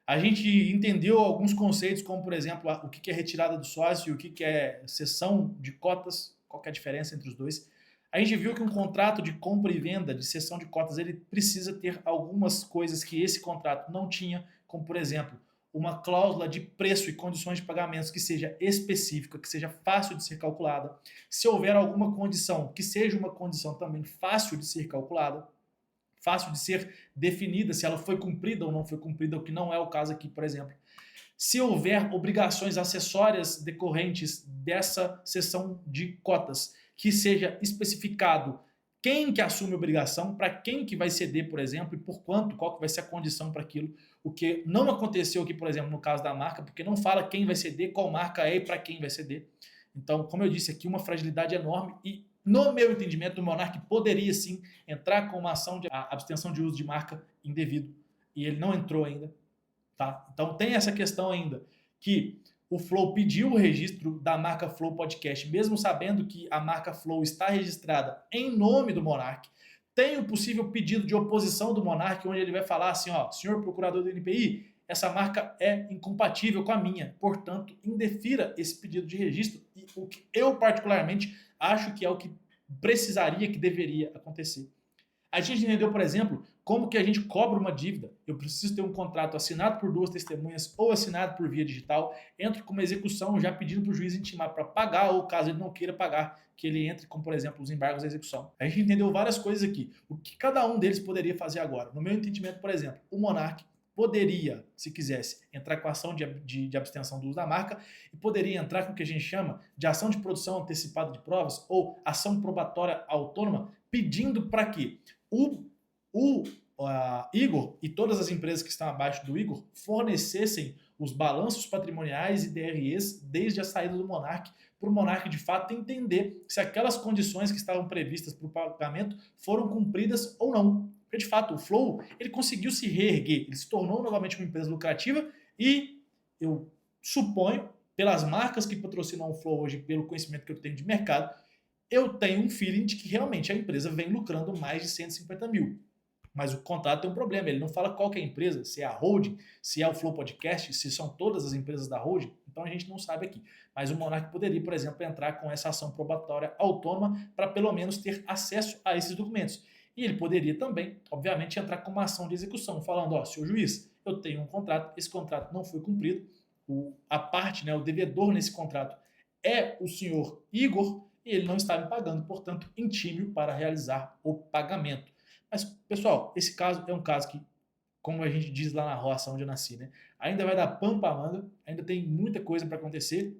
A gente entendeu alguns conceitos, como, por exemplo, o que é retirada do sócio e o que é cessão de cotas, qual que é a diferença entre os dois. A gente viu que um contrato de compra e venda, de cessão de cotas, ele precisa ter algumas coisas que esse contrato não tinha, como, por exemplo, uma cláusula de preço e condições de pagamentos que seja específica, que seja fácil de ser calculada. Se houver alguma condição, que seja uma condição também fácil de ser calculada, fácil de ser definida, se ela foi cumprida ou não foi cumprida, o que não é o caso aqui, por exemplo. Se houver obrigações acessórias decorrentes dessa cessão de cotas, que seja especificado quem que assume a obrigação, para quem que vai ceder, por exemplo, e por quanto, qual que vai ser a condição para aquilo. O que não aconteceu aqui, por exemplo, no caso da marca, porque não fala quem vai ceder, qual marca é e para quem vai ceder. Então, como eu disse aqui, uma fragilidade enorme e, no meu entendimento, o Monark poderia sim entrar com uma ação de abstenção de uso de marca indevido e ele não entrou ainda. Tá? Então tem essa questão ainda, que o Flow pediu o registro da marca Flow Podcast, mesmo sabendo que a marca Flow está registrada em nome do Monark. Tem o possível pedido de oposição do Monark, onde ele vai falar assim, ó, senhor procurador do NPI, essa marca é incompatível com a minha, portanto, indefira esse pedido de registro, e o que eu particularmente acho que é o que precisaria, que deveria acontecer. A gente entendeu, por exemplo, como que a gente cobra uma dívida. Eu preciso ter um contrato assinado por duas testemunhas ou assinado por via digital, entro com uma execução já pedindo para o juiz intimar para pagar, ou caso ele não queira pagar, que ele entre com, por exemplo, os embargos da execução. A gente entendeu várias coisas aqui. O que cada um deles poderia fazer agora? No meu entendimento, por exemplo, o Monark poderia, se quisesse, entrar com ação de abstenção do uso da marca e poderia entrar com o que a gente chama de ação de produção antecipada de provas ou ação probatória autônoma, pedindo para que o Igor e todas as empresas que estão abaixo do Igor fornecessem os balanços patrimoniais e DREs desde a saída do Monark, para o Monark de fato entender se aquelas condições que estavam previstas para o pagamento foram cumpridas ou não. Porque de fato o Flow ele conseguiu se reerguer, ele se tornou novamente uma empresa lucrativa e eu suponho, pelas marcas que patrocinam o Flow hoje, pelo conhecimento que eu tenho de mercado, eu tenho um feeling de que realmente a empresa vem lucrando mais de 150 mil. Mas o contrato tem um problema, ele não fala qual que é a empresa, se é a holding, se é o Flow Podcast, se são todas as empresas da holding, então a gente não sabe aqui. Mas o Monark poderia, por exemplo, entrar com essa ação probatória autônoma para pelo menos ter acesso a esses documentos. E ele poderia também, obviamente, entrar com uma ação de execução, falando, ó, senhor juiz, eu tenho um contrato, esse contrato não foi cumprido, a parte, né, o devedor nesse contrato é o senhor Igor, e ele não está me pagando, portanto, intime-o para realizar o pagamento. Mas, pessoal, esse caso é um caso que, como a gente diz lá na roça onde eu nasci, né? Ainda vai dar pano para manga, ainda tem muita coisa para acontecer,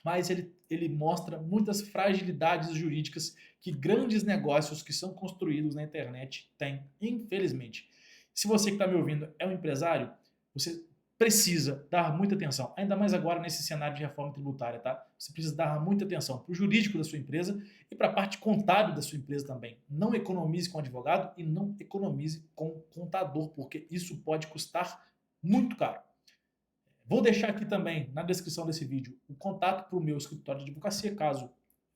mas ele mostra muitas fragilidades jurídicas que grandes negócios que são construídos na internet têm, infelizmente. Se você que está me ouvindo é um empresário, você precisa dar muita atenção, ainda mais agora nesse cenário de reforma tributária, tá? Você precisa dar muita atenção para o jurídico da sua empresa e para a parte contábil da sua empresa também. Não economize com advogado e não economize com contador, porque isso pode custar muito caro. Vou deixar aqui também na descrição desse vídeo o contato para o meu escritório de advocacia, caso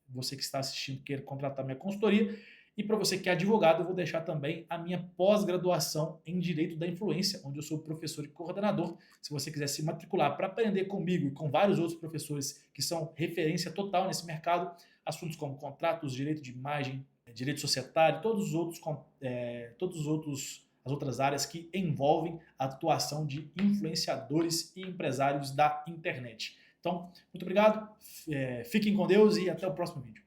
você que está assistindo queira contratar minha consultoria. E para você que é advogado, eu vou deixar também a minha pós-graduação em Direito da Influência, onde eu sou professor e coordenador. Se você quiser se matricular para aprender comigo e com vários outros professores que são referência total nesse mercado, assuntos como contratos, direito de imagem, direito societário, as outras áreas que envolvem a atuação de influenciadores e empresários da internet. Então, muito obrigado, fiquem com Deus e até o próximo vídeo.